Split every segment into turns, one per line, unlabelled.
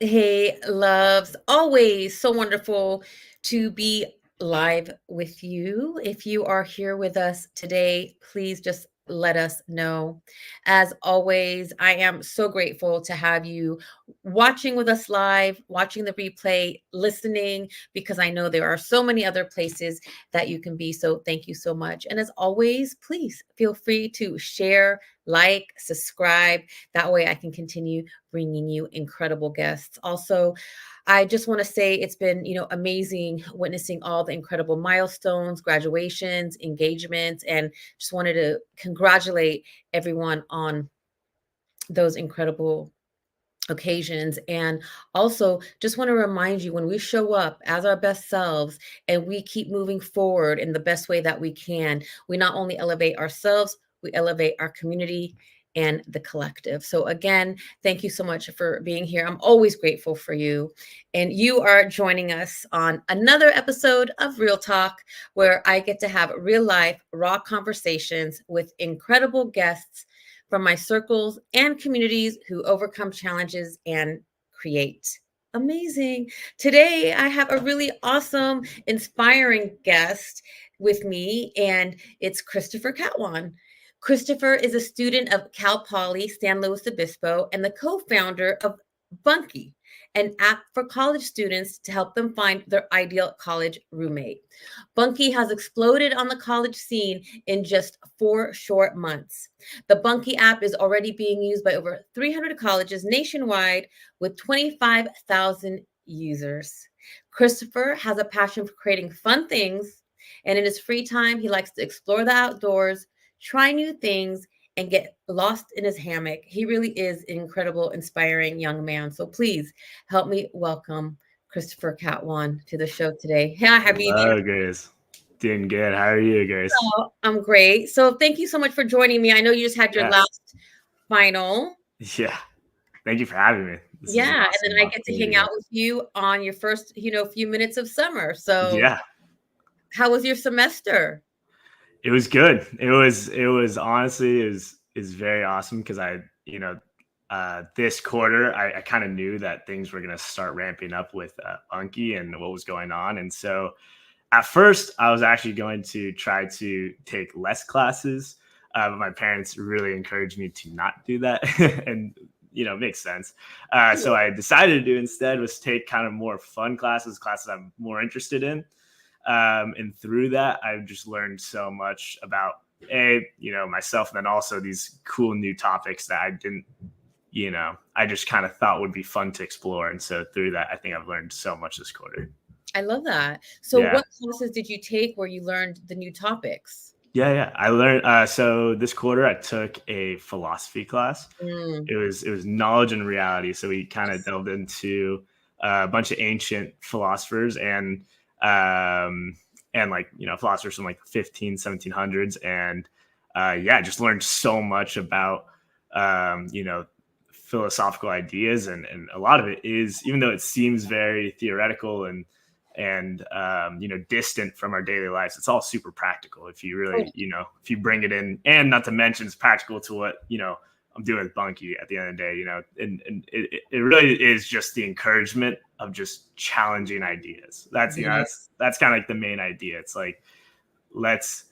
Hey, loves, always so wonderful to be live with you. If you are here with us today, please just let us know. As always, I am so grateful to have you watching with us live, watching the replay, listening, because I know there are so many other places that you can be. So thank you so much. And as always, please feel free to share, like, subscribe. That way I can continue bringing you incredible guests. Also, I just want to say it's been, amazing witnessing all the incredible milestones, graduations, engagements, and just wanted to congratulate everyone on those incredible occasions. And also just want to remind you, when we show up as our best selves and we keep moving forward in the best way that we can, we not only elevate ourselves, we elevate our community and the collective. So again, thank you so much for being here. I'm always grateful for you. And you are joining us on another episode of Real Talk, where I get to have real life, raw conversations with incredible guests from my circles and communities who overcome challenges and create. Amazing. Today, I have a really awesome, inspiring guest with me, and it's Christopher Katwan. Christopher is a student of Cal Poly, San Luis Obispo, and the co founder of Bunky, an app for college students to help them find their ideal college roommate. Bunky has exploded on the college scene in just 4 short months. The Bunky app is already being used by over 300 colleges nationwide with 25,000 users. Christopher has a passion for creating fun things, and in his free time, he likes to explore the outdoors, try new things, and get lost in his hammock. He really is an incredible, inspiring young man. So please help me welcome Christopher Katwan to the show today. Hey, how are you doing?
Hello, Grace. Doing good. How are you, Grace?
Oh, I'm great. So thank you so much for joining me. I know you just had your
Yes.
last final.
Yeah. Thank you for having me. This is an
Yeah, and then
awesome
I get to hang
opportunity.
out with you on your first, few minutes of summer. So
Yeah.
how was your semester?
It was good. It was honestly is very awesome because this quarter I kind of knew that things were gonna start ramping up with Bunky and what was going on. And so at first I was actually going to try to take less classes, but my parents really encouraged me to not do that. And it makes sense. So I decided to do instead was take kind of more fun classes I'm more interested in. And through that, I've just learned so much about myself, and then also these cool new topics that I didn't, I just kind of thought would be fun to explore. And so through that, I think I've learned so much this quarter.
I love that. So
Yeah.
what classes did you take where you learned the new topics?
Yeah. I learned, so this quarter I took a philosophy class.
Mm,
It was knowledge and reality. So we kind of delved into a bunch of ancient philosophers and like philosophers from like the 1700s. And just learned so much about philosophical ideas, and a lot of it is, even though it seems very theoretical and distant from our daily lives, it's all super practical if you really if you bring it in. And not to mention it's practical to what I'm doing with Bunky at the end of the day, and it really is just the encouragement of just challenging ideas. That's
yeah.
that's kind of like the main idea. It's like let's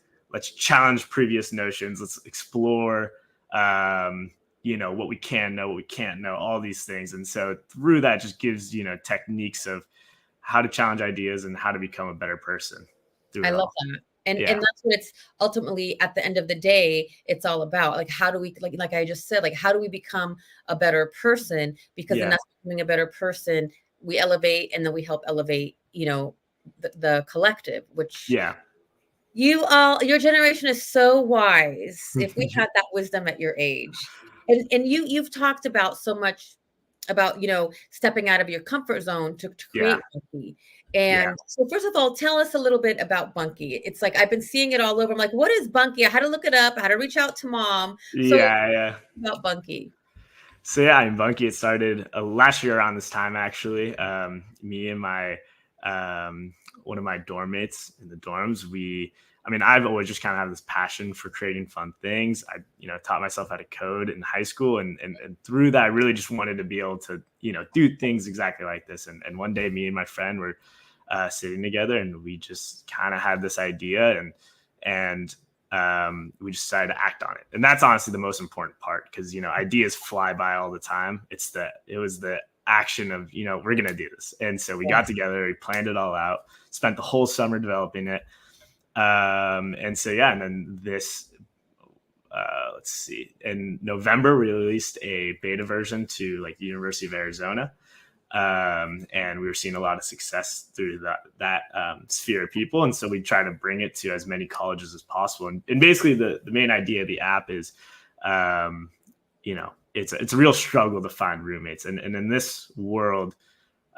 challenge previous notions. Let's explore what we can know, what we can't know, all these things. And so through that just gives techniques of how to challenge ideas and how to become a better person through
I
it
love
all.
that. And
Yeah.
that's what it's ultimately at the end of the day, it's all about. Like, how do we, like I just said, like, how do we become a better person? Because then
Yeah.
that's becoming a better person. We elevate, and then we help elevate, the collective, which
Yeah.
your generation is so wise. If we had that wisdom at your age. And you've talked about so much about, stepping out of your comfort zone to
Yeah.
create Bunky.
Yeah.
And so first of all, tell us a little bit about Bunky. It's like I've been seeing it all over. I'm like, what is Bunky? I had to look it up. I had to reach out to mom. So
Yeah.
about Bunky.
So yeah, in Bunky, it started last year around this time. Actually, me and my one of my dorm mates in the dorms, I mean, I've always just kind of had this passion for creating fun things. I, taught myself how to code in high school, and through that, I really just wanted to be able to, do things exactly like this. And one day, me and my friend were sitting together, and we just kind of had this idea, and we just decided to act on it. And that's honestly the most important part, because ideas fly by all the time. It was the action of, we're gonna do this. And so we got together, we planned it all out, spent the whole summer developing it. And so and then this let's see, in November we released a beta version to like the University of Arizona. And we were seeing a lot of success through that sphere of people. And so we try to bring it to as many colleges as possible. And basically the main idea of the app is, it's a real struggle to find roommates. And in this world,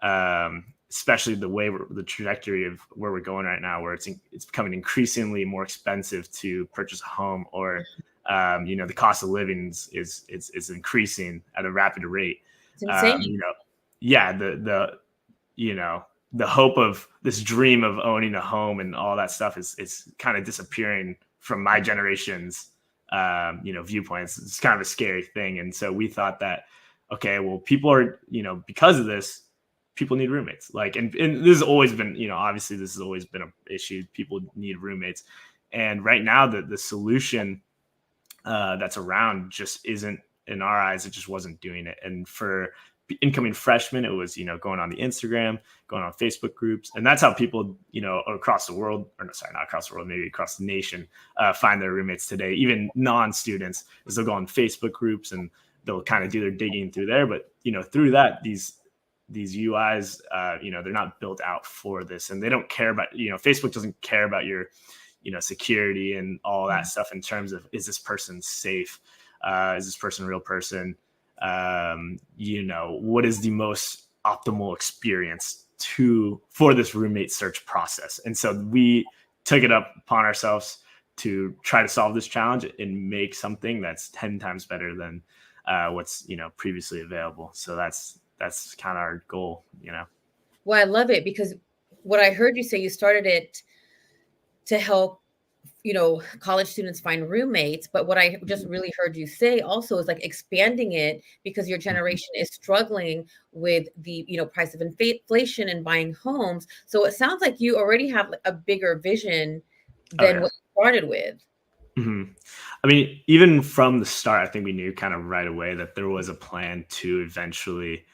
especially the trajectory of where we're going right now, where it's becoming increasingly more expensive to purchase a home, or, the cost of living is increasing at a rapid rate.
It's insane.
The hope of this dream of owning a home and all that stuff is kind of disappearing from my generation's viewpoints. It's kind of a scary thing. And so we thought that, okay, well, people are, because of this, people need roommates. Like, and this has always been, obviously this has always been an issue. People need roommates. And right now the solution that's around just isn't, in our eyes, it just wasn't doing it. And for incoming freshmen, it was, going on the Instagram, going on Facebook groups. And that's how people, across the world, or no, sorry, not across the world, maybe across the nation, find their roommates today. Even non-students, is they'll go on Facebook groups and they'll kind of do their digging through there. But, through that, these UIs, they're not built out for this, and they don't care about, Facebook doesn't care about your, security and all that stuff in terms of, is this person safe? Is this person a real person? What is the most optimal experience for this roommate search process? And so we took it up upon ourselves to try to solve this challenge and make something that's 10 times better than what's previously available. So that's kind of our goal.
Well, I love it, because what I heard you say, you started it to help college students find roommates. But what I just really heard you say also is like expanding it, because your generation is struggling with the, price of inflation and buying homes. So it sounds like you already have a bigger vision than what you started with.
Mm-hmm. I mean, even from the start, I think we knew kind of right away that there was a plan to eventually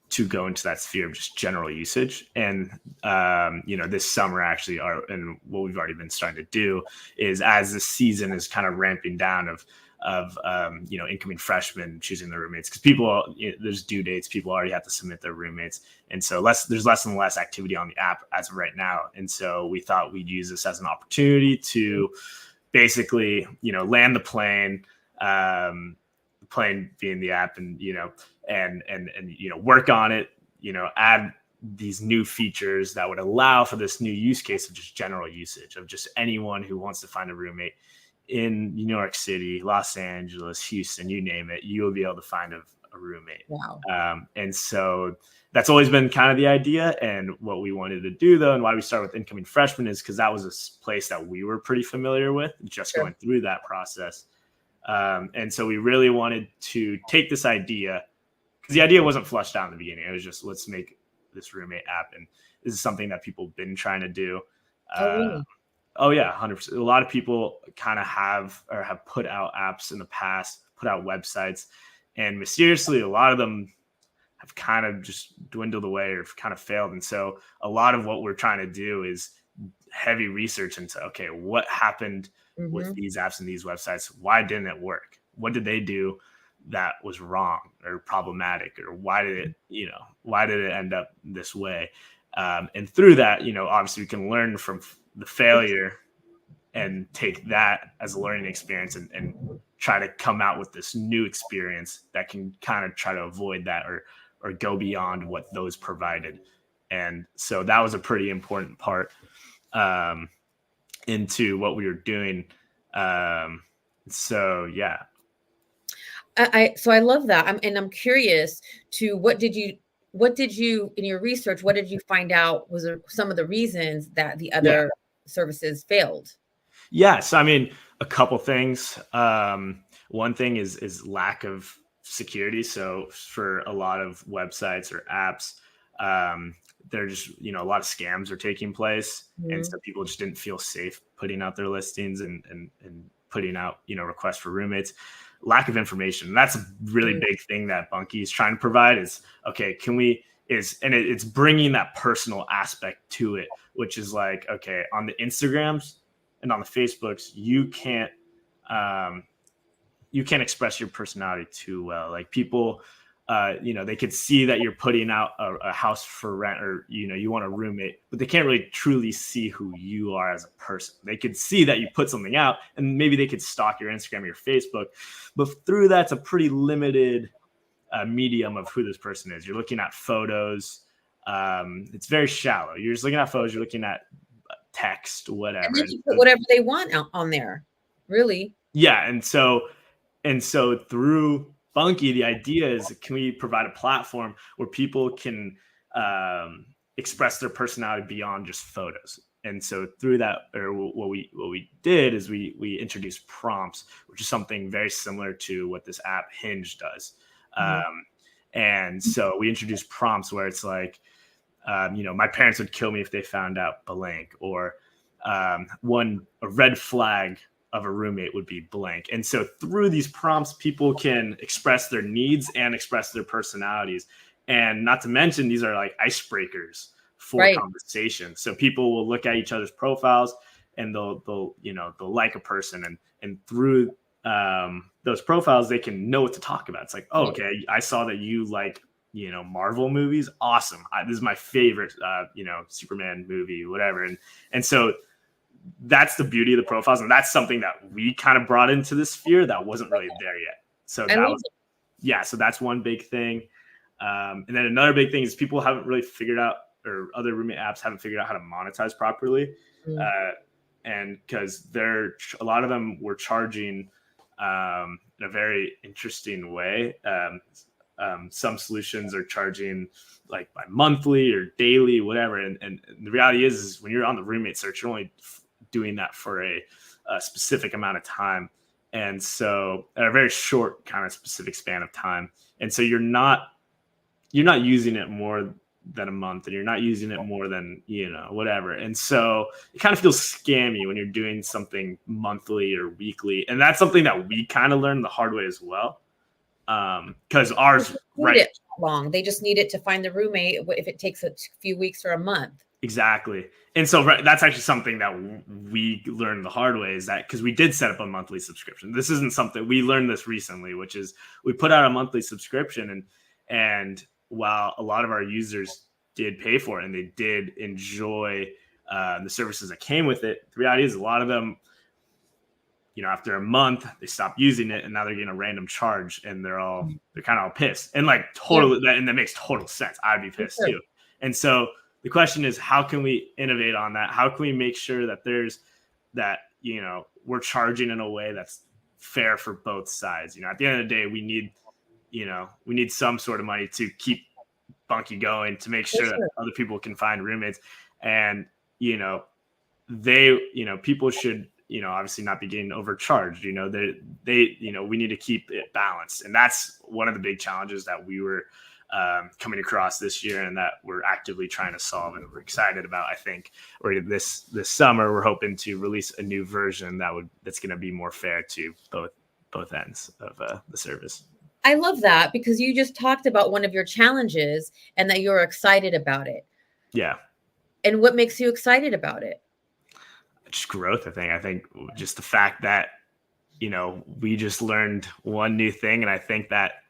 to go into that sphere of just general usage. And, this summer actually and what we've already been starting to do is, as the season is kind of ramping down of incoming freshmen choosing their roommates, because people, there's due dates, people already have to submit their roommates. And so there's less and less activity on the app as of right now. And so we thought we'd use this as an opportunity to basically, land the plane, plane being the app, and work on it, add these new features that would allow for this new use case of just general usage of just anyone who wants to find a roommate in New York City, Los Angeles, Houston, you name it, you will be able to find a roommate.
Wow.
And so that's always been kind of the idea. And what we wanted to do, though, and why we started with incoming freshmen, is because that was a place that we were pretty familiar with, just going through that process. And so we really wanted to take this idea, because the idea wasn't flushed out in the beginning. It was just, let's make this roommate app. And this is something that people have been trying to do.
Really?
Oh yeah, 100%. A lot of people kind of have put out apps in the past, put out websites, and mysteriously, a lot of them have kind of just dwindled away or kind of failed. And so a lot of what we're trying to do is heavy research into, okay, what happened with these apps and these websites? Why didn't it work? What did they do that was wrong or problematic? Or why did it end up this way? And through that, obviously we can learn from the failure and take that as a learning experience and try to come out with this new experience that can kind of try to avoid that or go beyond what those provided. And so that was a pretty important part into what we were doing. So yeah.
So I love that. I'm curious to what did you in your research, what did you find out was some of the reasons that the other services failed?
Yes, I mean a couple things. One thing is lack of security. So for a lot of websites or apps, um, there's a lot of scams are taking place, and
Mhm.
so people just didn't feel safe putting out their listings and putting out requests for roommates. Lack of information. That's a really
Mm.
big thing that Bunky is trying to provide. Is okay. Can we it's bringing that personal aspect to it, which is like okay on the Instagrams and on the Facebooks, um, you can't express your personality too well. Like people, they could see that you're putting out a house for rent, or you want a roommate, but they can't really truly see who you are as a person. They could see that you put something out, and maybe they could stalk your Instagram or your Facebook, but through that's a pretty limited medium of who this person is. You're looking at photos. It's very shallow. You're just looking at photos. You're looking at text,
And
whatever.
they
And
can put whatever they want on there, really.
yeah, and so through Bunky, the idea is can we provide a platform where people can express their personality beyond just photos? And so through that, or what we did is we introduced prompts, which is something very similar to what this app Hinge does.
Mhm.
Um, and so we introduced prompts where it's like, my parents would kill me if they found out blank, or a red flag of a roommate would be blank. And so through these prompts, people can express their needs and express their personalities. And not to mention, these are like icebreakers for
Right.
conversation. So people will look at each other's profiles and they'll like a person, and through those profiles, they can know what to talk about. It's like, oh,
Right.
okay, I saw that you like Marvel movies. Awesome. This is my favorite, Superman movie, whatever. And so that's the beauty of the profiles. And that's something that we kind of brought into the sphere that wasn't really there yet. So
I
that
love
was, yeah. So that's one big thing. And then another big thing is people haven't really figured out, or other roommate apps haven't figured out how to monetize properly.
it.
Uh, and because a lot of them were charging in a very interesting way. Some solutions are charging like by monthly or daily, whatever. And the reality is when you're on the roommate search, you're only doing that for a specific amount of time. And so at a very short kind of specific span of time. And so you're not using it more than a month, and you're not using it more than whatever. And so it kind of feels scammy when you're doing something monthly or weekly, and that's something that we kind of learned the hard way as well, because ours
Need
right.
it long. They just need it to find the roommate if it takes a few weeks or a month.
Exactly. And so that's actually something that we learned the hard way, is that because we did set up a monthly subscription. This isn't something we learned this recently, which is we put out a monthly subscription, and while a lot of our users did pay for it and they did enjoy the services that came with it, the reality is a lot of them, after a month they stopped using it, and now they're getting a random charge, and they're kind of all pissed, and like
Yeah,
totally, and that makes total sense. I'd be
for
pissed
sure.
too. And so the question is, how can we innovate on that? How can we make sure that we're charging in a way that's fair for both sides? At the end of the day, we need some sort of money to keep Bunky going, to make
For
sure that
sure.
other people can find roommates. And people should obviously not be getting overcharged. We need to keep it balanced, and that's one of the big challenges that we were coming across this year, and that we're actively trying to solve, and we're excited about. I think this summer we're hoping to release a new version that's going to be more fair to both ends of the service.
I love that because you just talked about one of your challenges and that you're excited about it.
Yeah,
And what makes you excited about it?
just growth. I think just the fact that we just learned one new thing, and I think that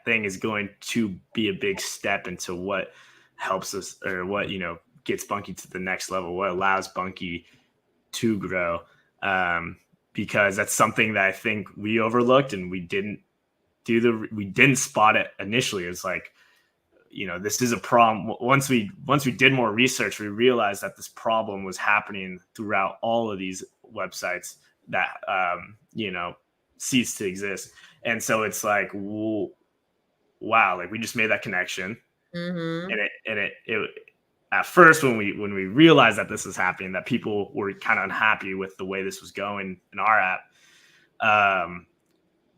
thing is going to be a big step into what helps us, or what gets Bunky to the next level, what allows Bunky to grow, because that's something that I think we overlooked, and we didn't spot it initially. It's like, this is a problem. Once we did more research, we realized that this problem was happening throughout all of these websites that cease to exist. And so it's like, wow, like we just made that connection,
Mm-hmm.
and it at first when we realized that this was happening, that people were kind of unhappy with the way this was going in our app,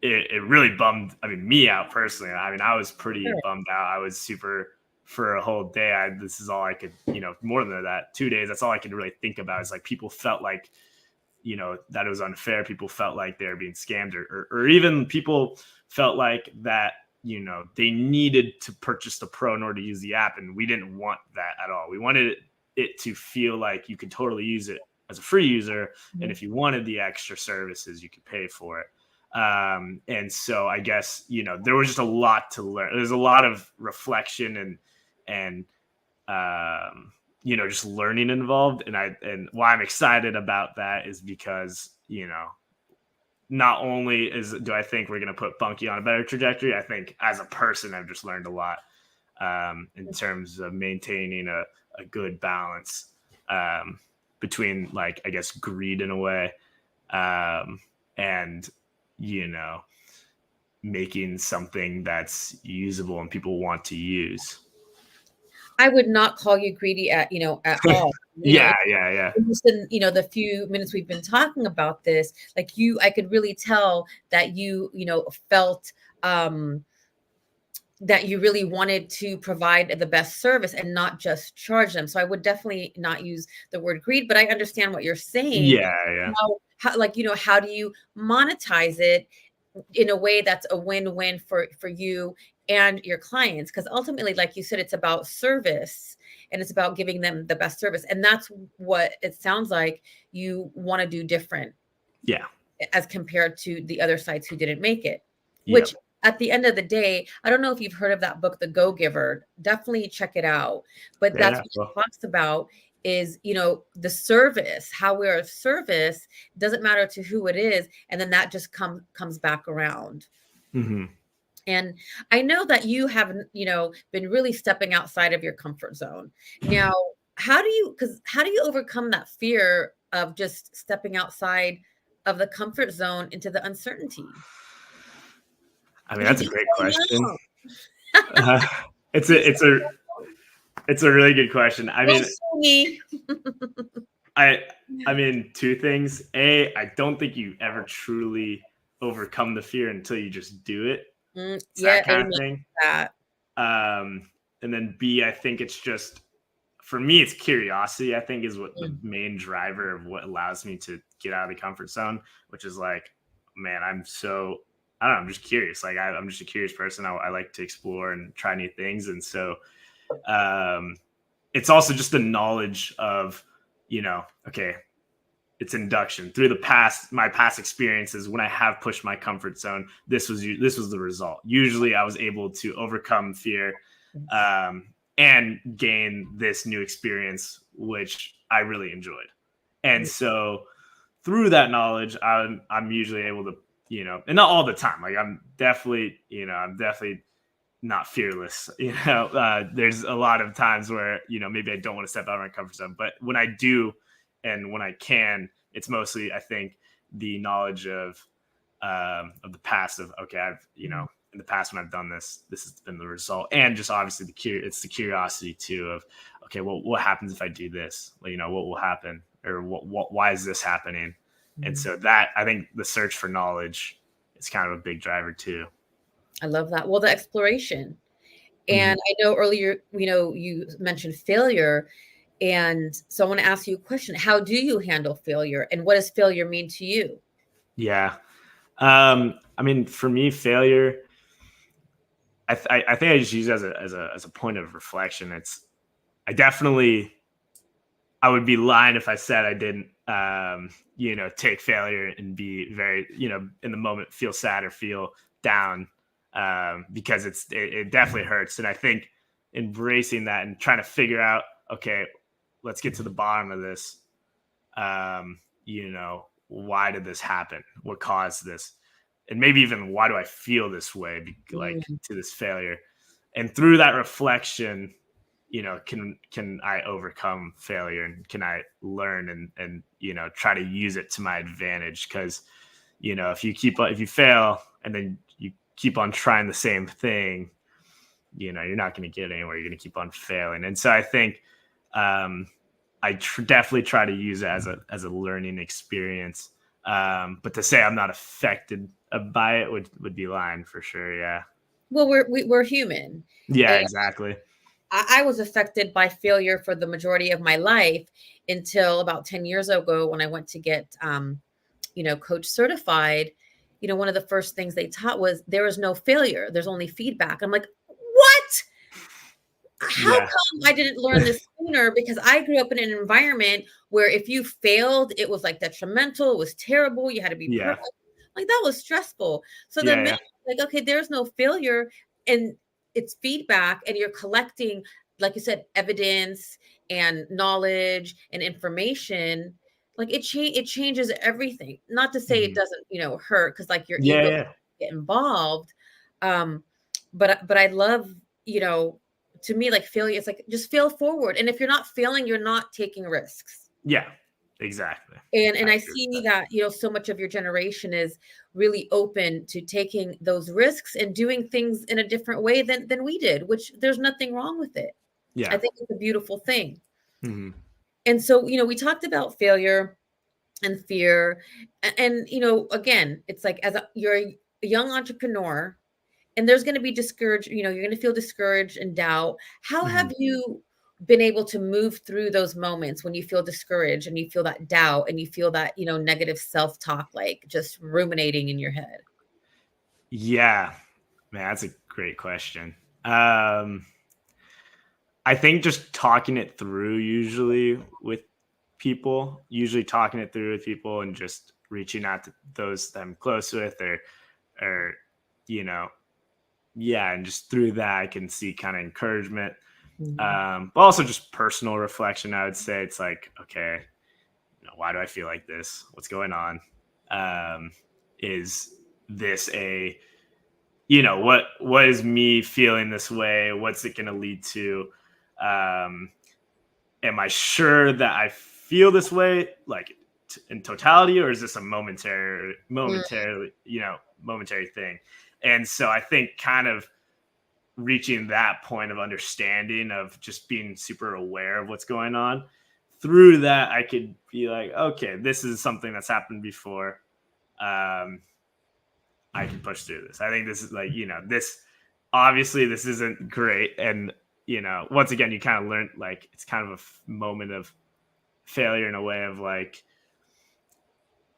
it really bummed, me out personally. I was pretty
Sure.
bummed out. I was super for a whole day. This is all I could, more than that, 2 days. That's all I could really think about. Is like people felt like, that it was unfair. People felt like they were being scammed, or even people felt like that, they needed to purchase the Pro in order to use the app. And we didn't want that at all. We wanted it to feel like you could totally use it as a free user.
Mhm.
And if you wanted the extra services, you could pay for it. And so I guess, there was just a lot to learn. There's a lot of reflection and just learning involved. And why I'm excited about that is because, not only do I think we're going to put Bunky on a better trajectory, I think as a person, I've just learned a lot in terms of maintaining a good balance between, like, I guess, greed in a way and, making something that's usable and people want to use.
I would not call you greedy at all.
Yeah.
Just in the few minutes we've been talking about this, like I could really tell that felt that you really wanted to provide the best service and not just charge them. So I would definitely not use the word greed, but I understand what you're saying.
Yeah.
How do you monetize it in a way that's a win-win for you and your clients? Because ultimately, like you said, it's about service and it's about giving them the best service. And that's what it sounds like you want to do different.
Yeah.
As compared to the other sites who didn't make it,
Yep.
which at the end of the day, I don't know if you've heard of that book, The Go Giver. Definitely check it out. But that's what it talks about is, the service, how we're a service, doesn't matter to who it is. And then that just comes back around.
Mm-hmm.
And I know that you have, been really stepping outside of your comfort zone. Now, how do you overcome that fear of just stepping outside of the comfort zone into the uncertainty?
That's a great question. It's a really good question. Two things. I don't think you ever truly overcome the fear until you just do it. It's that kind of thing. And then B, I think it's just, for me, it's curiosity, I think, is what the main driver of what allows me to get out of the comfort zone, which is like, man, I'm just curious. Like, I'm just a curious person. I like to explore and try new things. And so it's also just the knowledge of, okay, it's induction through my past experiences. When I have pushed my comfort zone, this was the result. Usually I was able to overcome fear and gain this new experience, which I really enjoyed. And so through that knowledge, I'm usually able to, and not all the time. Like, I'm definitely not fearless. There's a lot of times where, maybe I don't want to step out of my comfort zone, but when I do, and when I can, it's mostly, I think, the knowledge of the past of, okay, I've, in the past when I've done this has been the result. And just obviously it's the curiosity too of, okay, well, what happens if I do this? Well, what will happen, or why is this happening? And so that, I think, the search for knowledge is kind of a big driver too.
I love that. Well, the exploration. And I know earlier, you mentioned failure. And so I want to ask you a question. How do you handle failure, and what does failure mean to you?
Yeah. For me, failure, I think I just use it as a point of reflection. I would be lying if I said I didn't, take failure and be very, in the moment, feel sad or feel down, because it definitely hurts. And I think embracing that and trying to figure out, okay, let's get to the bottom of this. Why did this happen? What caused this? And maybe even, why do I feel this way, to this failure? And through that reflection, can I overcome failure, and can I learn and try to use it to my advantage? Because, if you fail and then you keep on trying the same thing, you're not going to get anywhere. You're going to keep on failing. And so I think I definitely try to use it as a learning experience. But to say I'm not affected by it would be lying for sure. Yeah.
Well, we're human.
Yeah.
And
Exactly.
I was affected by failure for the majority of my life until about 10 years ago when I went to get, coach certified. One of the first things they taught was there is no failure. There's only feedback. I'm like, what? How
Yeah.
come I didn't learn this sooner? Because I grew up in an environment where if you failed, it was like detrimental, it was terrible, you had to be
Yeah.
perfect. Like that was stressful. So the
Yeah.
minute
Yeah.
like, okay, there's no failure and it's feedback and you're collecting, like you said, evidence and knowledge and information, like it changes everything. Not to say it
Mhm.
doesn't, hurt because like your
Yeah.
ego
Yeah.
get involved. Um, but I love, you know, to me, like failure, it's like just fail forward. And if you're not failing, you're not taking risks.
Yeah. Exactly.
And
I
I
agree with
see
that.
that, so much of your generation is really open to taking those risks and doing things in a different way than we did, which there's nothing wrong with it. I
Yeah.
think it's a beautiful thing.
Hmm.
And so, we talked about failure and fear. And, again, it's like you're a young entrepreneur, and there's going to be discouraged, you're going to feel discouraged and doubt. How
Hmm.
have you been able to move through those moments when you feel discouraged and you feel that doubt and you feel that, negative self-talk, like just ruminating in your head?
Yeah. Man, that's a great question. Um, I think just talking it through usually talking it through with people and just reaching out to those that I'm close with or, you know, yeah. And just through that, I can see kind of encouragement.
Mhm.
But also just personal reflection. I would say it's like, okay, why do I feel like this? What's going on? Is this what is me feeling this way? What's it going to lead to? Um, am I sure that I feel this way, like in totality, or is this a
Mm,
momentary thing? And so I think kind of reaching that point of understanding of just being super aware of what's going on. Through that, I could be like, okay, this is something that's happened before. Um, I can push through this. I think this is like, this obviously this isn't great. And, once again, you kind of learn like it's kind of a moment of failure in a way of like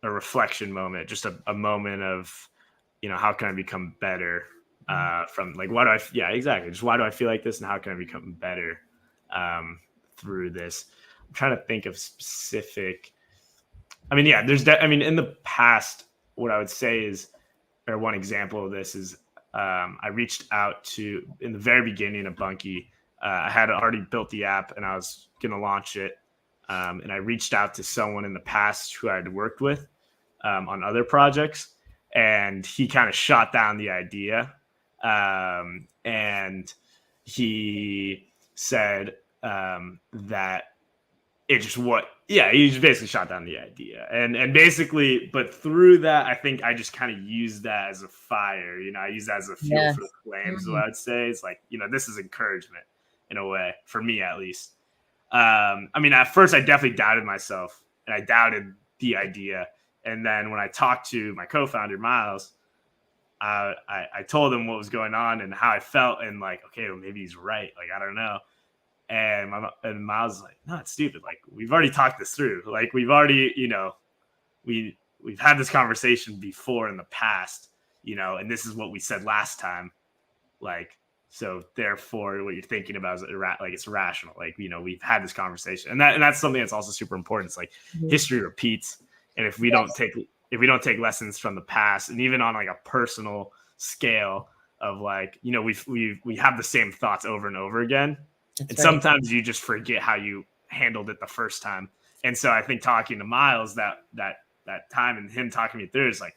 a reflection moment, just a moment of, how can I become better from like, yeah, exactly. Just why do I feel like this and how can I become better through this? I'm trying to think of specific. I mean, yeah, in the past, what I would say is, or one example of this is I reached out to in the very beginning of Bunky. I had already built the app and I was going to launch it. And I reached out to someone in the past who I'd worked with on other projects, and he kind of shot down the idea. And he said that it just he just basically shot down the idea and basically, but through that I think I just kind of used that as a fire, I use that as a fuel for the
yes.
flames. What
Mhm.
I would say is like, this is encouragement in a way for me at least. I mean, at first I definitely doubted myself and I doubted the idea, and then when I talked to my co-founder Miles, I told him what was going on and how I felt, and like, okay, well, maybe he's right, like I don't know. And Miles was like, no, it's stupid. Like we've already talked this through. Like we've already, we've had this conversation before in the past, and this is what we said last time. Like, so therefore what you're thinking about is like it's rational. Like, we've had this conversation. And that's something that's also super important. It's like
Mhm.
history repeats. And
Yes,
if we don't take lessons from the past, and even on like a personal scale of like, we have the same thoughts over and over again,
that's
and
right.
sometimes you just forget how you handled it the first time. And so I think talking to Miles that time and him talking me through is like,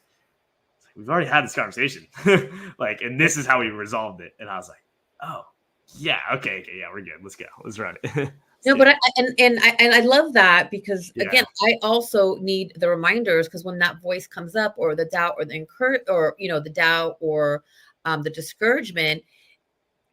we've already had this conversation. Like, and this is how we resolved it. And I was like, oh, yeah, okay, yeah, we're good. Let's go. Let's run it. Let's
No,
do
but
it.
I love that because
Yeah.
again, I also need the reminders because when that voice comes up or the doubt or the doubt or the discouragement,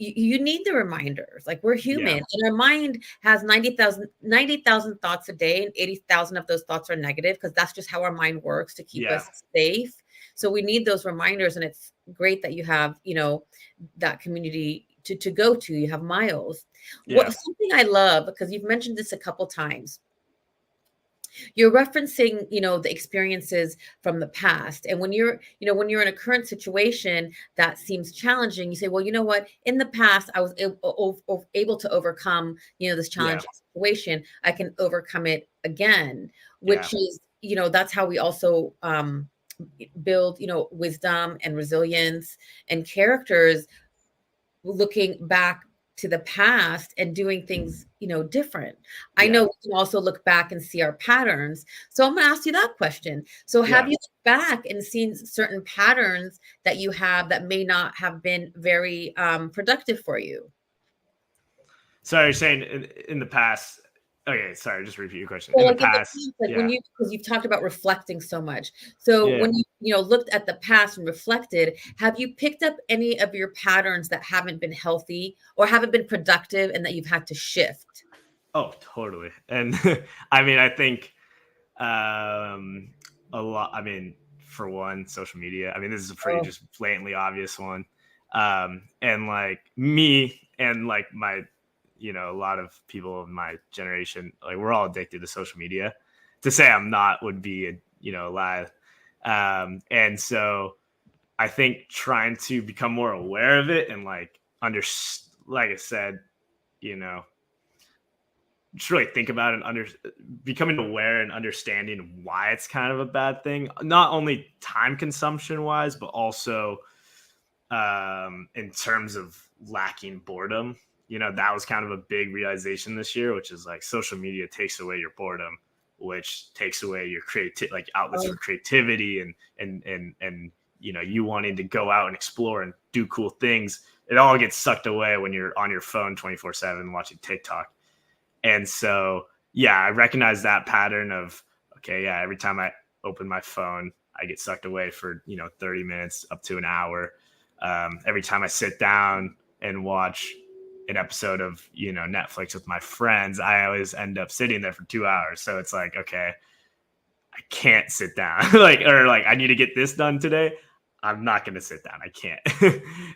you need the reminders. Like, we're human,
Yeah.
and our mind has 90,000 thoughts a day, and 80,000 of those thoughts are negative, because that's just how our mind works to keep
Yeah.
us safe. So we need those reminders, and it's great that you have, that community to go to. You have Miles. What
Yeah.
something I love, because you've mentioned this a couple times, you're referencing, the experiences from the past. And when you're in a current situation that seems challenging, you say, well, you know what, in the past I was able to overcome, this
Yeah.
challenging situation. I can overcome it again,
Yeah.
which is, that's how we also build, wisdom and resilience and characters, looking back to the past and doing things, different. I know
Yeah.
we can also look back and see our patterns. So I'm going to ask you that question. So have
Yeah.
you looked back and seen certain patterns that you have that may not have been very productive for you?
So you're saying in the past? Okay, sorry. Just repeat your question.
Well,
In the
like in the
past,
past, like when
yeah,
because you've talked about reflecting so much. So
yeah.
when you looked at the past and reflected, have you picked up any of your patterns that haven't been healthy or haven't been productive and that you've had to shift?
Oh, totally. And I mean, I think um, a lot. I mean, for one, social media. I mean, this is a pretty
Oh,
just blatantly obvious one. And like me and like my, a lot of people of my generation, like we're all addicted to social media. To say I'm not would be a lie. And so I think trying to become more aware of it and like I said, you know, just really think about it and becoming aware and understanding why it's kind of a bad thing, not only time consumption wise, but also in terms of lacking boredom. That was kind of a big realization this year, which is like social media takes away your boredom, which takes away your like outlets
oh,
for creativity and you wanting to go out and explore and do cool things. It all gets sucked away when you're on your phone 24/7 watching TikTok. And so, yeah, I recognize that pattern of, okay, yeah, every time I open my phone, I get sucked away for, 30 minutes up to an hour. Every time I sit down and watch an episode of, Netflix with my friends, I always end up sitting there for 2 hours. So it's like, okay, I can't sit down. Or I need to get this done today. I'm not going to sit down. I can't.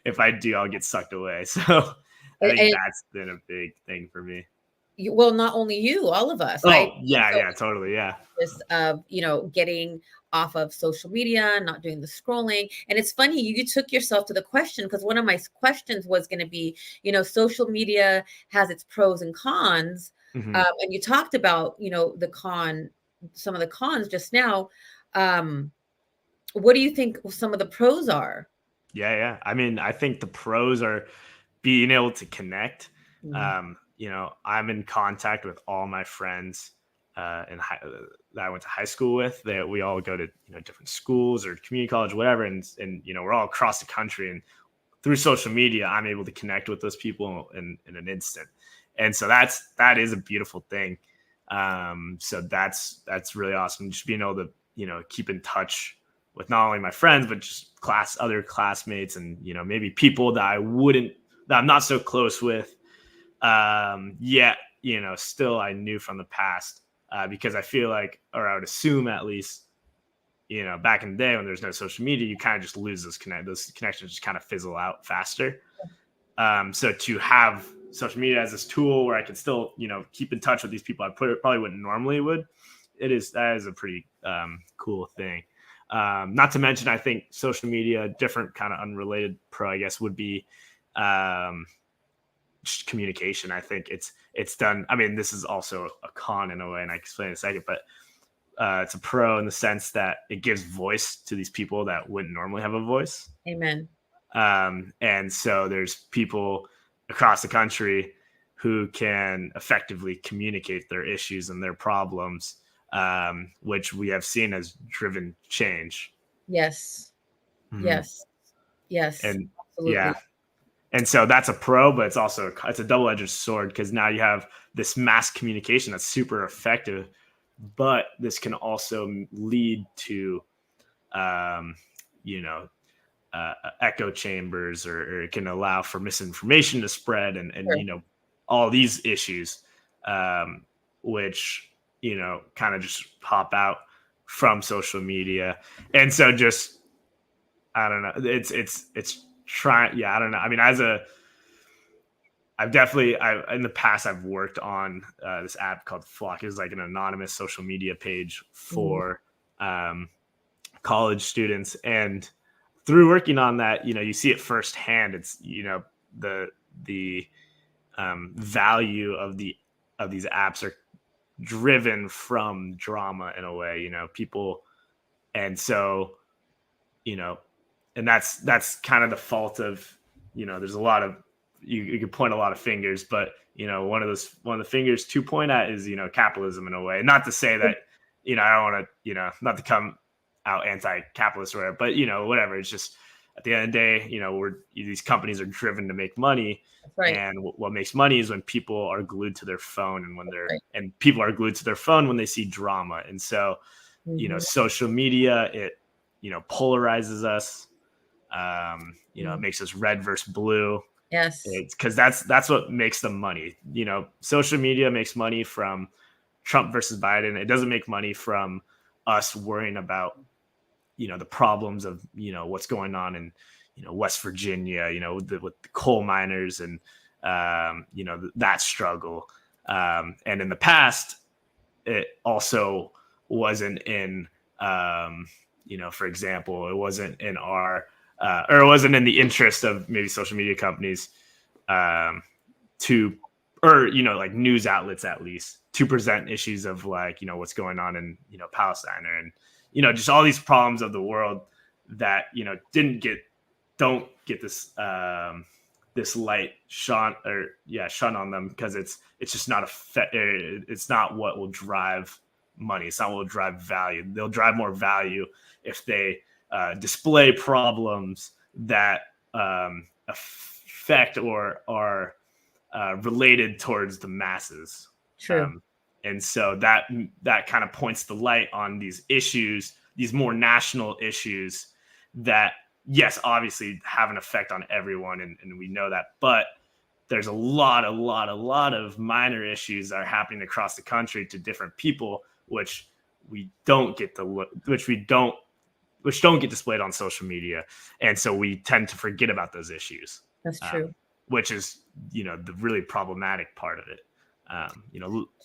If I do, I'll get sucked away. So I think
and
that's been a big thing for me.
well, not only you, all of us. I
Oh, yeah,
so
yeah, totally, yeah.
this of getting off of social media, not doing the scrolling. And it's funny, you took yourself to the question, because one of my questions was going to be, social media has its pros and cons.
Mhm.
And you talked about, some of the cons just now. um what do you think some of the pros are?
Yeah, yeah. I mean, I think the pros are being able to connect.
Mm.
I'm in contact with all my friends that I went to high school with. That we all go to different schools or community college, whatever, and we're all across the country. And through social media, I'm able to connect with those people in an instant. And so that is a beautiful thing. So that's really awesome. Just being able to keep in touch with not only my friends but just other classmates and maybe people that I'm not so close with yet. Still I knew from the past because I feel like, or I would assume at least, back in the day when there's no social media, you kind of just lose those connections just kind of fizzle out faster. So to have social media as this tool where I can still, keep in touch with these people I probably wouldn't normally would, that is a pretty cool thing. Not to mention, I think social media, different kind of unrelated pro, I guess, would be um, just communication. I think it's done. I mean, this is also a con in a way, and I can explain in a second, but it's a pro in the sense that it gives voice to these people that wouldn't normally have a voice.
Amen.
And so there's people across the country who can effectively communicate their issues and their problems, which we have seen has driven change.
Yes.
Mhm.
Yes. Yes.
And
Absolutely.
yeah, and so that's a pro, but it's a double edged sword because now you have this mass communication that's super effective, but this can also lead to, um, you know, echo chambers, or it can allow for misinformation to spread, and
Sure.
all these issues, which kind of just pop out from social media. And so just, I don't know, it's trying, yeah, I don't know, I mean, in the past I've worked on this app called Flock. It's like an anonymous social media page
Mhm.
for um, college students, and through working on that, you see it firsthand. It's the the value of these apps are driven from drama in a way. People, and so you know, and that's kind of the fault of, there's a lot of, you could point a lot of fingers, but one of the fingers to point at is capitalism in a way. Not to say that I don't want to not to come out anti-capitalist or whatever, but whatever. It's just at the end of the day, these companies are driven to make money,
That's right.
and what makes money is when people are glued to their phone, and
Right.
people are glued to their phone when they see drama. And so
Mhm.
social media, it polarizes us. It
Mhm.
makes us red versus blue.
Yes.
It's because that's what makes them money. Social media makes money from Trump versus Biden. It doesn't make money from us worrying about the problems of what's going on in West Virginia, with the coal miners, and that struggle. And in the past, it also wasn't in, for example, it wasn't in our or it wasn't in the interest of maybe social media companies, um, to, or like news outlets at least, to present issues of like what's going on in Palestine, and just all these problems of the world that didn't get don't get this light shone, or shone on them, because it's just not it's not what will drive money. It's not what will drive value. They'll drive more value if they display problems that affect or are related towards the masses.
True.
Um, and so that kind of points the light on these issues, these more national issues that, yes, obviously have an effect on everyone, and we know that, but there's a lot of minor issues that are happening across the country to different people, which we don't get to look, which don't get displayed on social media, and so we tend to forget about those issues,
That's
um,
true.
which is the really problematic part of it.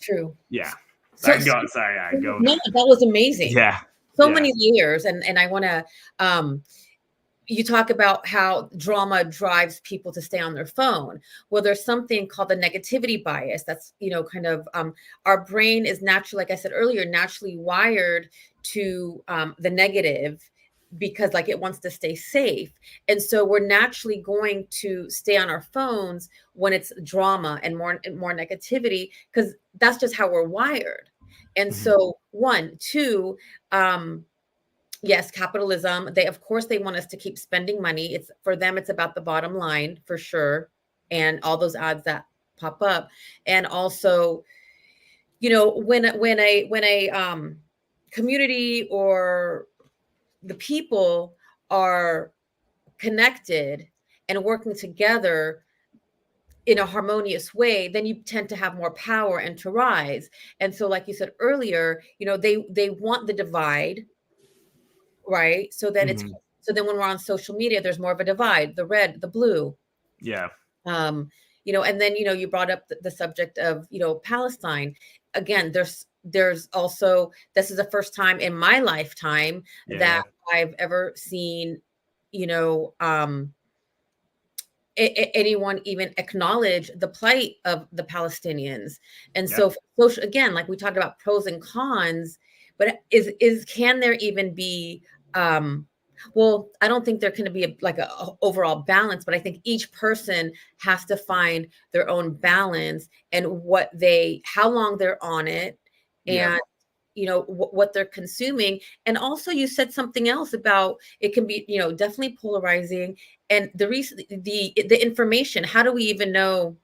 True.
Yeah, I
So,
can
so
go. Sorry, I go.
no, that was amazing.
Yeah,
So
yeah,
many layers, and I want to you talk about how drama drives people to stay on their phone. Well, there's something called the negativity bias. That's, kind of, our brain is naturally, like I said earlier, naturally wired to the negative, because like it wants to stay safe. And so we're naturally going to stay on our phones when it's drama and more negativity, because that's just how we're wired. And
mhm,
so, one, two, um, yes, capitalism. They, of course, they want us to keep spending money. It's for them, it's about the bottom line for sure. And all those ads that pop up. And also, when a community or the people are connected and working together in a harmonious way, then you tend to have more power and to rise. And so, like you said earlier, they want the divide, right?
mhm,
So then when we're on social media, there's more of a divide, the red, the blue.
yeah,
Um, and then you brought up the subject of, Palestine. Again, there's also, this is the first time in my lifetime that
yeah,
I've ever seen, you know, um anyone even acknowledge the plight of the Palestinians. And
yeah,
so, social, again, like we talked about pros and cons, but is can there even be, um well, I don't think there can be a overall balance, but I think each person has to find their own balance, and how long they're on it,
yeah,
and what they're consuming. And also, you said something else about it can be, definitely polarizing. And the reason, the information, how do we even know?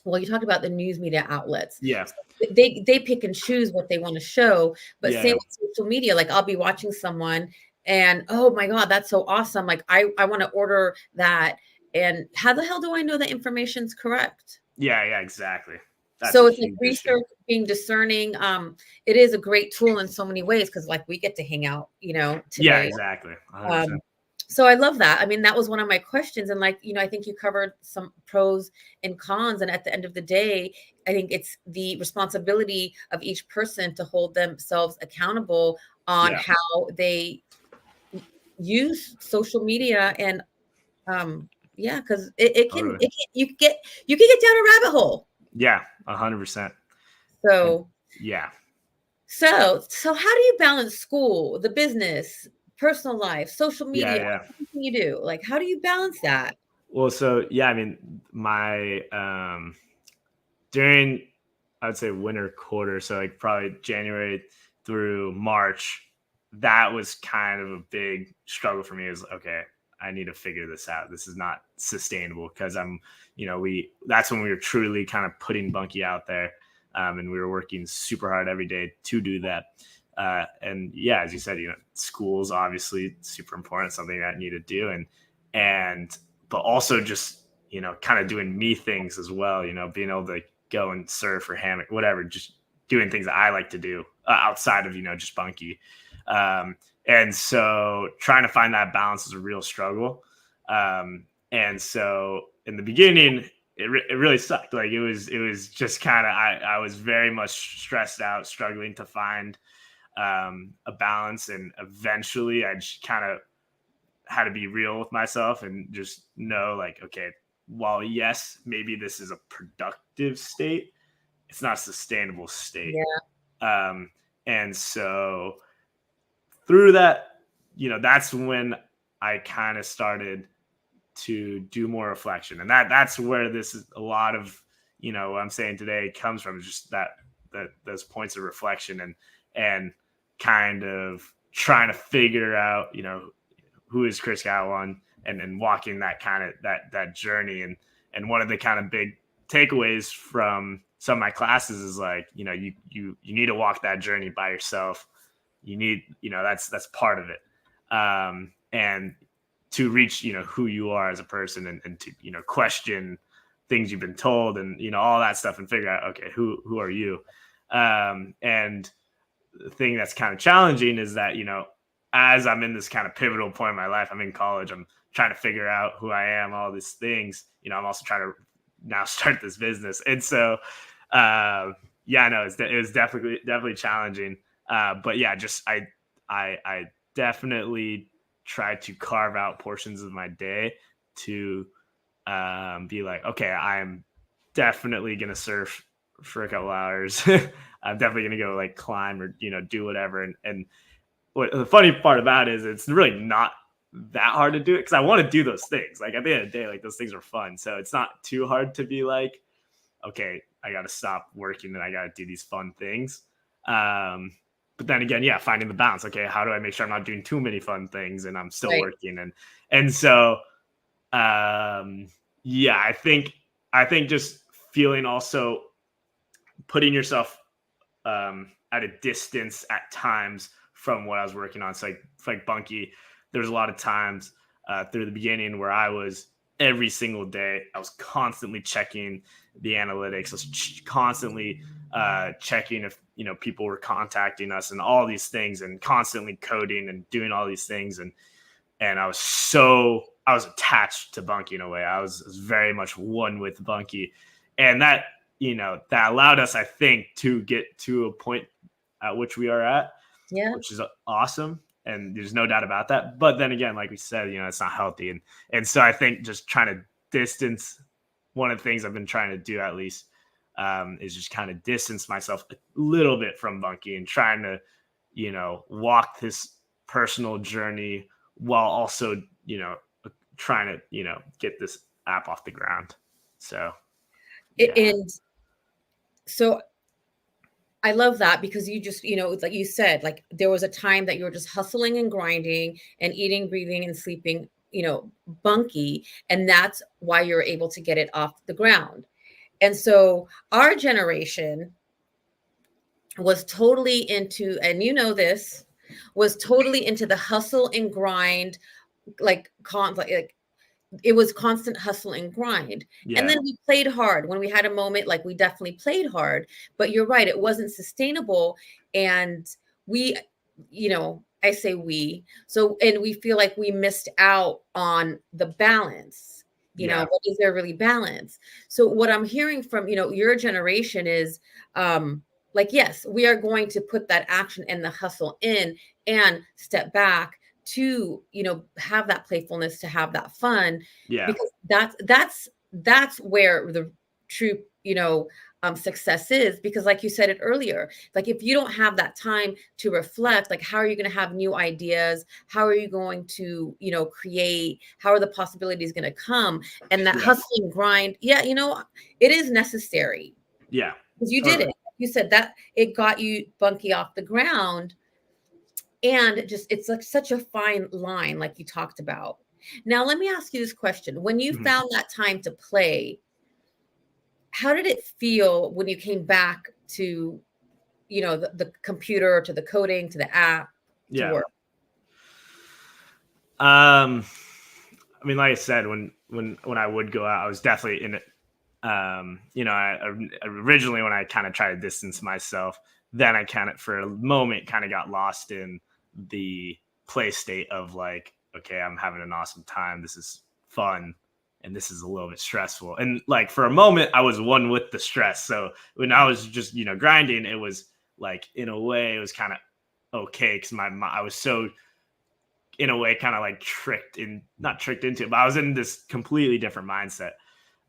Well, you talk about the news media outlets.
yeah,
So they pick and choose what they want to show. But
yeah,
same with social media. Like, I'll be watching someone, And oh my God, that's so awesome. Like I want to order that. And how the hell do I know that information's correct?
Yeah, exactly. That's a
So it's like
huge issue.
research, being discerning. It is a great tool in so many ways because like we get to hang out,
Yeah,
today.
exactly. 100%.
Um, so I love that. I mean, that was one of my questions. And like, I think you covered some pros and cons. And at the end of the day, I think it's the responsibility of each person to hold themselves accountable on
Yeah,
how they use social media. And yeah, because
totally.
you can get down a rabbit hole.
Yeah, 100%. And
So
yeah.
so how do you balance school, the business, personal life, social
Yeah,
media,
yeah.
everything you do? Like, how do you balance that?
Well, so yeah, I mean, my during I would say winter quarter, so like probably January through March, that was kind of a big struggle for me. Is okay, I need to figure this out. This is not sustainable because we that's when we were truly kind of putting Bunky out there, and we were working super hard every day to do that. And yeah, as you said, school's obviously super important, something that I need to do, and but also just kind of doing me things as well. Being able to go and surf or hammock, whatever, just doing things that I like to do outside of just Bunky. And so trying to find that balance is a real struggle. And so in the beginning, it really sucked. Like it was just kind of I was very much stressed out, struggling to find a balance, and eventually I just kind of had to be real with myself and just know, like, okay, while yes, maybe this is a productive state, it's not a sustainable state.
Yeah,
Um, and so through that, that's when I kind of started to do more reflection, and that's where this is a lot of what I'm saying today comes from, just that those points of reflection and kind of trying to figure out who is Chris Katwan, and walking that kind of that journey. And one of the kind of big takeaways from some of my classes is like, you need to walk that journey by yourself. You need, that's part of it. And to reach, who you are as a person, and to, question things you've been told, and, all that stuff, and figure out, okay, who are you? And the thing that's kind of challenging is that, as I'm in this kind of pivotal point in my life, I'm in college, I'm trying to figure out who I am, all these things, I'm also trying to now start this business. And so, yeah, no, it was definitely challenging. But yeah, just, I definitely try to carve out portions of my day to, be like, okay, I'm definitely going to surf for a couple hours. I'm definitely going to go like climb or, do whatever. And what the funny part about it is it's really not that hard to do it, because I want to do those things. Like at the end of the day, like those things are fun. So it's not too hard to be like, okay, I got to stop working and I got to do these fun things. But then again, yeah, finding the balance. Okay, how do I make sure I'm not doing too many fun things and I'm still
right.
working? And so, yeah, I think just feeling, also putting yourself at a distance at times from what I was working on. So like Bunky, there's a lot of times through the beginning where I was, every single day, I was constantly checking the analytics. I was constantly checking if people were contacting us and all these things, and constantly coding and doing all these things. And I was attached to Bunky in a way. I was very much one with Bunky, and that that allowed us, I think, to get to a point at which we are at,
Yeah.
which is awesome. And there's no doubt about that. But then again, like we said, it's not healthy. And so I think just trying to distance, one of the things I've been trying to do, at least, is just kind of distance myself a little bit from Bunky, and trying to, walk this personal journey while also, trying to, get this app off the ground. So, yeah.
And so I love that because you just, like you said, like there was a time that you were just hustling and grinding and eating, breathing, and sleeping, Bunky. And that's why you're able to get it off the ground. And so our generation was totally into, and this, was totally into the hustle and grind, like it was constant hustle and grind. And
Yeah.
then we played hard when we had a moment, like we definitely played hard, but you're right, it wasn't sustainable. And we, I say we, so, and we feel like we missed out on the balance.
Yeah.
What is there really balance? So what I'm hearing from, your generation is, like, yes, we are going to put that action and the hustle in and step back to, have that playfulness, to have that fun,
Yeah.
because that's where the true, success is. Because like you said it earlier, like if you don't have that time to reflect, like how are you going to have new ideas? How are you going to, create? How are the possibilities going to come? And that
Yeah.
hustling grind, yeah, it is necessary,
Yeah.
because you did
Totally.
it. You said that it got you Bunky off the ground. And just, it's like such a fine line, like you talked about. Now, let me ask you this question. When you
Mhm.
found that time to play, how did it feel when you came back to, the computer, to the coding, to the app, to
Yeah.
work?
I mean, like I said, when I would go out, I was definitely in it. Originally when I kind of tried to distance myself, then I kind of for a moment kind of got lost in the play state of like, okay, I'm having an awesome time. This is fun. And this is a little bit stressful. And like for a moment, I was one with the stress. So when I was just, grinding, it was like, in a way, it was kind of okay. Cause I was so, in a way, kind of like not tricked into it, but I was in this completely different mindset.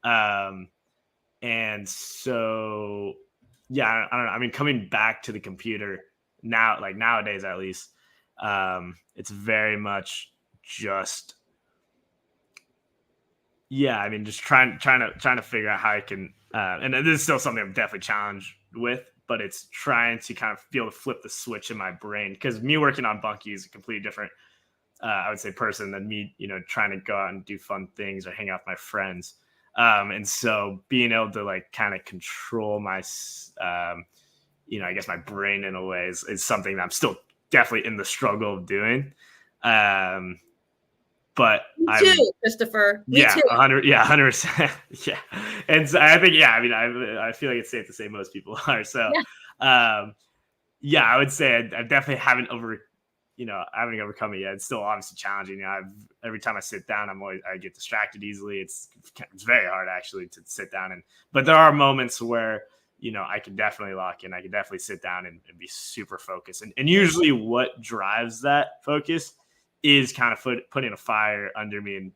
Um, and so, yeah, I don't know. I mean, coming back to the computer now, like nowadays at least, it's very much just, yeah. I mean, just trying to figure out how I can, and this is still something I'm definitely challenged with, but it's trying to kind of be able to flip the switch in my brain, because me working on Bunky is a completely different, I would say, person than me, trying to go out and do fun things or hang out with my friends. And so being able to like kind of control my, I guess my brain in a way is something that I'm still definitely in the struggle of doing. Um, but
Me
I'm,
too, Christopher. Me
yeah,
too.
100, yeah, 100%, yeah. And so I think, yeah, I mean, I feel like it's safe to say most people are. So,
Yeah.
um, yeah, I would say I definitely I haven't overcome it yet. It's still obviously challenging. Every time I sit down, I get distracted easily. It's very hard actually to sit down, but there are moments where, I can definitely lock in. I can definitely sit down and be super focused. And usually what drives that focus is kind of putting a fire under me and,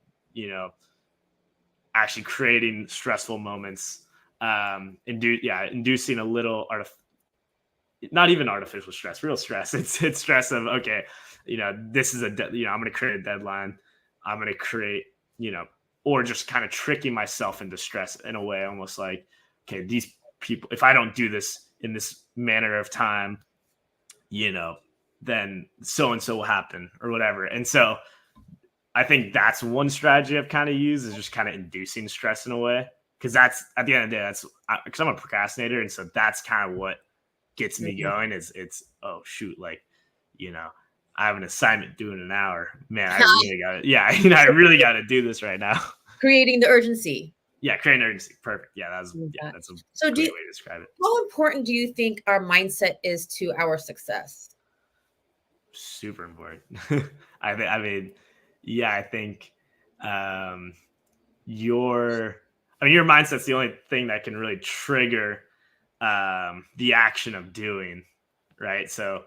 actually creating stressful moments, inducing a little not even artificial stress, real stress. It's stress of, okay, this is I'm going to create a deadline. I'm going to create, or just kind of tricking myself into stress in a way, almost like, okay, these people, if I don't do this in this manner of time, then so and so will happen or whatever. And so I think that's one strategy I've kind of used, is just kind of inducing stress in a way. Cause that's, at the end of the day, because I'm a procrastinator. And so that's kind of what gets me
Mhm.
going, is it's, oh shoot, like, you know I have an assignment due in an hour, man, I really gotta, yeah, I really gotta do this right now.
Creating the urgency.
Yeah, creating urgency, perfect. Yeah,
Love that.
that's a
So,
great way to describe it.
how important do you think our mindset is to our success?
Super important. I mean, yeah, I think, um your your mindset's the only thing that can really trigger, the action of doing, right? So,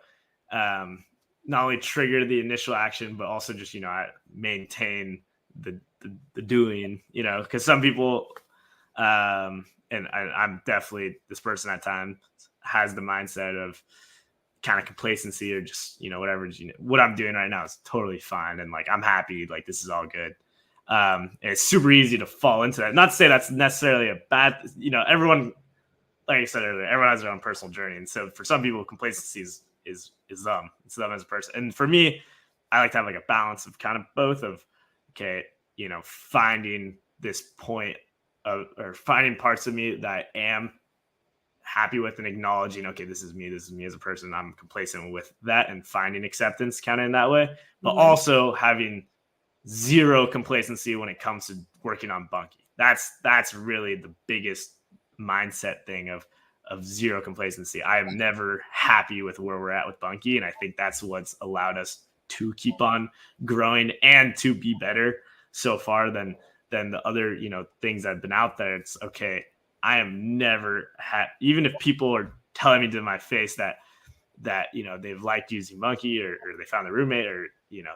um, not only trigger the initial action, but also just, maintain the doing, because some people, and I'm definitely this person at times, has the mindset of kind of complacency, or just, whatever, what I'm doing right now is totally fine. And like, I'm happy, like this is all good. And it's super easy to fall into that. Not to say that's necessarily a bad, everyone, like I said earlier, everyone has their own personal journey. And so for some people, complacency is them. It's them as a person. And for me, I like to have like a balance of kind of both of, okay, finding this point of, or finding parts of me that I am happy with, and acknowledging, okay, this is me as a person. I'm complacent with that and finding acceptance kind of in that way, but
Mhm.
also having zero complacency when it comes to working on Bunky. That's really the biggest mindset thing of zero complacency. I am never happy with where we're at with Bunky, and I think that's what's allowed us to keep on growing and to be better so far than the other, things that have been out there. It's okay. I am never even if people are telling me to my face that they've liked using Bunky, or they found their roommate, or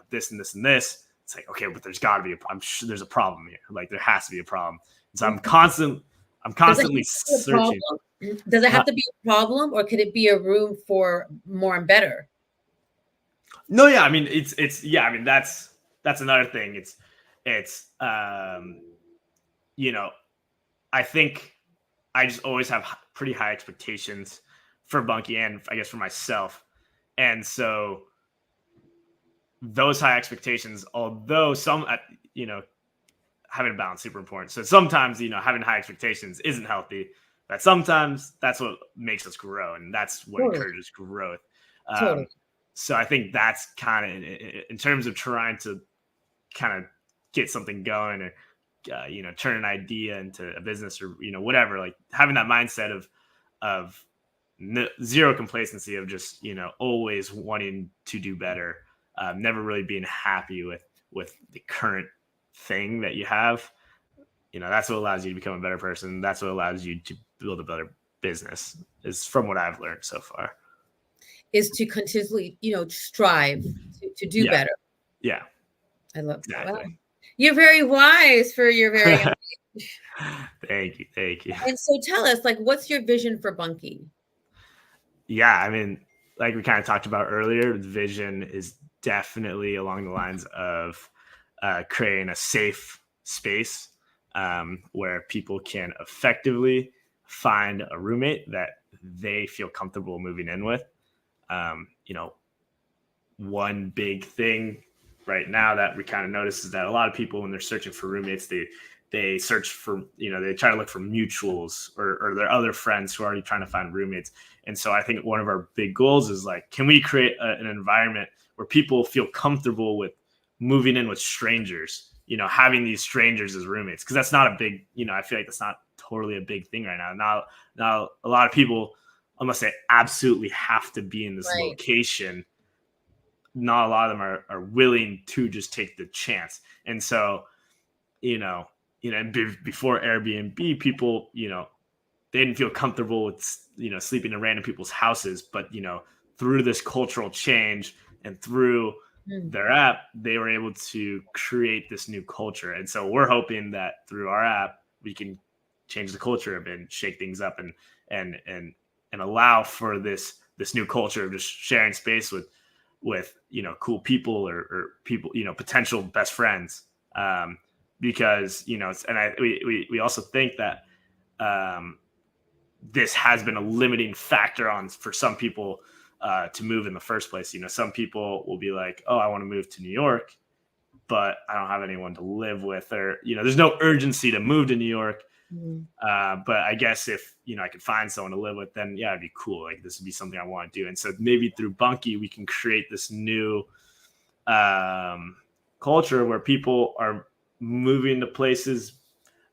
this and this and this. It's like, okay, but there's got to be I'm sure there's a problem here. Like, there has to be a problem. So I'm
Does it have
constantly
to be a
searching.
problem? Does it
Uh,
have to be a problem, or could it be a room for more and better?
no, yeah, I mean, it's yeah, I mean, that's another thing. It's you know I think I just always have pretty high expectations for Bunky, and I guess for myself. And so those high expectations, although you know, having a balance is super important. So sometimes, having high expectations isn't healthy, but sometimes that's what makes us grow, and that's what
Totally,
encourages growth.
totally.
Um, so I think that's kind of in terms of trying to kind of get something going, or turn an idea into a business, or whatever. Like, having that mindset of zero complacency, of just always wanting to do better, never really being happy with the current thing that you have. That's what allows you to become a better person. That's what allows you to build a better business, is from what I've learned so far.
Is to continuously, strive to do
Yeah.
better.
Yeah,
I love that. Wow.
exactly.
You're very wise for your very young age.
Thank you.
And so tell us, like, what's your vision for Bunky?
Yeah, I mean, like we kind of talked about earlier, the vision is definitely along the lines of creating a safe space, where people can effectively find a roommate that they feel comfortable moving in with. Um, you know, One big thing right now that we kind of notice is that a lot of people, when they're searching for roommates, they search for, they try to look for mutuals, or their other friends who are already trying to find roommates. And so I think one of our big goals is, like, can we create an environment where people feel comfortable with moving in with strangers, having these strangers as roommates? Because that's not a big, I feel like that's not totally a big thing right now. Now a lot of people, unless they absolutely have to be in this
Right.
location, not a lot of them are willing to just take the chance. And so, before Airbnb, people, they didn't feel comfortable with, sleeping in random people's houses. But, through this cultural change and through
Mm.
their app, they were able to create this new culture. And so we're hoping that through our app, we can change the culture a bit and shake things up, and allow for this new culture of just sharing space with cool people, or people, potential best friends. Because and we also think that this has been a limiting factor on for some people to move in the first place. Some people will be like, oh, I want to move to New York, but I don't have anyone to live with, or there's no urgency to move to New York.
Mm.
But I guess if I could find someone to live with, then yeah, it'd be cool. Like, this would be something I want to do. And so maybe through Bunky, we can create this new culture where people are moving to places,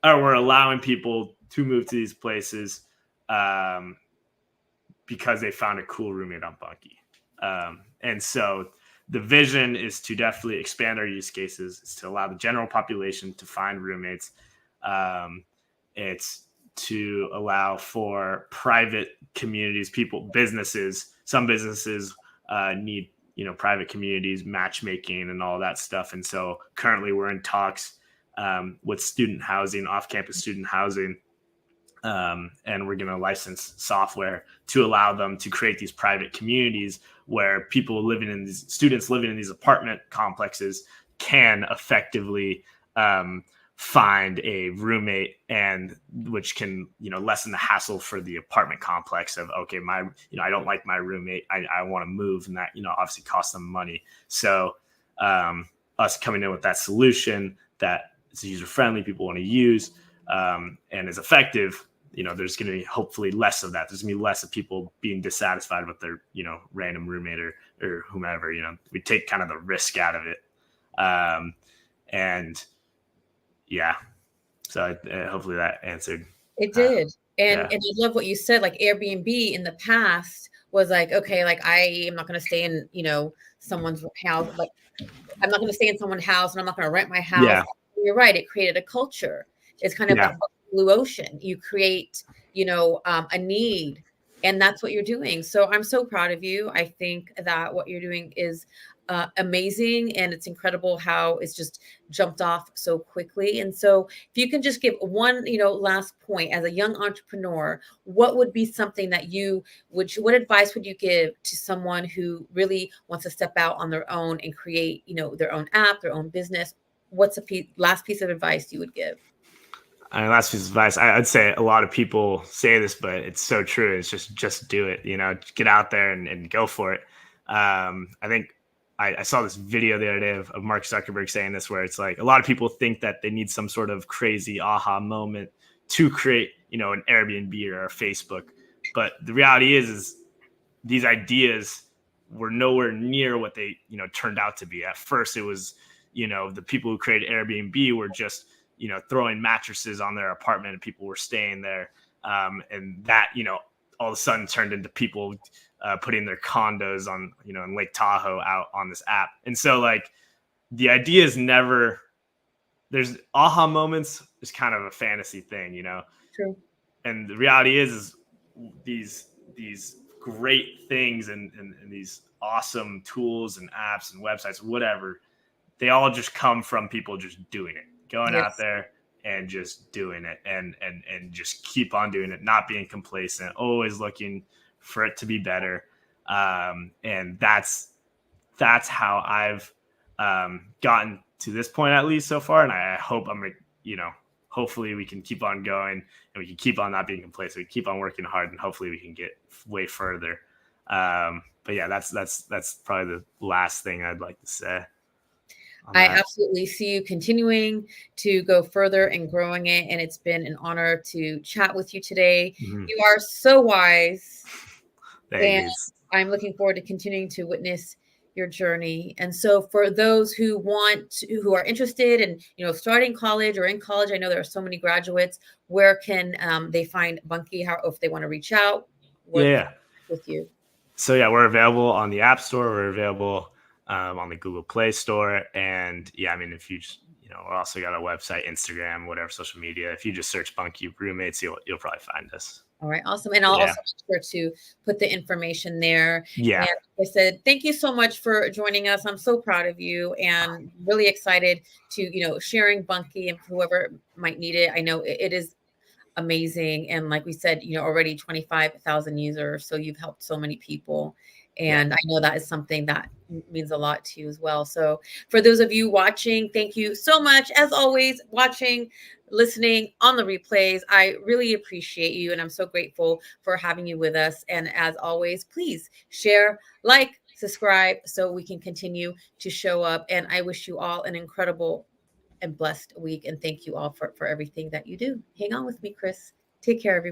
or we're allowing people to move to these places, because they found a cool roommate on Bunky. And so the vision is to definitely expand our use cases. It's to allow the general population to find roommates. It's to allow for private communities, businesses. Some businesses need private communities, matchmaking, and all that stuff. And so currently we're in talks with student housing, off-campus student housing, and we're going to license software to allow them to create these private communities where students living in these apartment complexes can effectively find a roommate, and which can lessen the hassle for the apartment complex of, okay, I don't like my roommate, I want to move, and that obviously costs them money. So us coming in with that solution that is user friendly, people want to use, and is effective, there's going to be hopefully less of that. There's going to be less of people being dissatisfied with their, random roommate or whomever. We take kind of the risk out of it. And yeah, so hopefully that answered.
It did.
Yeah.
And I love what you said, like Airbnb in the past was like, okay, like I am not going to stay in, someone's house. Like I'm not going to stay in someone's house and I'm not going to rent my house.
Yeah.
You're right. It created a culture. It's kind of
Yeah.
like blue ocean. You create, a need, and that's what you're doing. So I'm so proud of you. I think that what you're doing is amazing, and it's incredible how it's just jumped off so quickly. And so if you can just give one, last point as a young entrepreneur, what would be something that what advice would you give to someone who really wants to step out on their own and create, their own app, their own business? What's last piece of advice you would give?
Last piece of advice, I'd say a lot of people say this, but it's so true. It's just do it, get out there and go for it. I think I saw this video the other day of Mark Zuckerberg saying this, where it's like a lot of people think that they need some sort of crazy aha moment to create, an Airbnb or a Facebook. But the reality is these ideas were nowhere near what they, turned out to be. At first, it was, the people who created Airbnb were just, throwing mattresses on their apartment and people were staying there. And that, all of a sudden turned into people putting their condos on, in Lake Tahoe out on this app. And so like the idea is never, there's aha moments is kind of a fantasy thing,
True.
And the reality is these great things and these awesome tools and apps and websites, whatever, they all just come from people just doing it, going out there and just doing it and just keep on doing it, not being complacent, always looking for it to be better. And that's how I've gotten to this point, at least so far. And I hope hopefully we can keep on going and we can keep on not being complacent. We keep on working hard and hopefully we can get way further. But yeah, that's probably the last thing I'd like to say.
I absolutely see you continuing to go further and growing it. And it's been an honor to chat with you today.
Mm-hmm.
You are so wise. And
Thanks.
I'm looking forward to continuing to witness your journey. And so for those who are interested in, starting college or in college, I know there are so many graduates. Where can they find Bunky? If they want to reach out with you?
So yeah, we're available on the App Store. We're available on the Google Play Store. And yeah, I mean, if you just, we're also got a website, Instagram, whatever, social media. If you just search Bunky Roommates, you'll probably find us.
All right. Awesome. And I'll also make sure to put the information there.
Yeah.
And like I said, thank you so much for joining us. I'm so proud of you and really excited to, sharing Bunky and whoever might need it. I know it is amazing. And like we said, already 25,000 users. So you've helped so many people. And I know that is something that means a lot to you as well. So for those of you watching, thank you so much. As always, watching, listening on the replays. I really appreciate you. And I'm so grateful for having you with us. And as always, please share, like, subscribe so we can continue to show up. And I wish you all an incredible and blessed week. And thank you all for everything that you do. Hang on with me, Chris. Take care, everyone.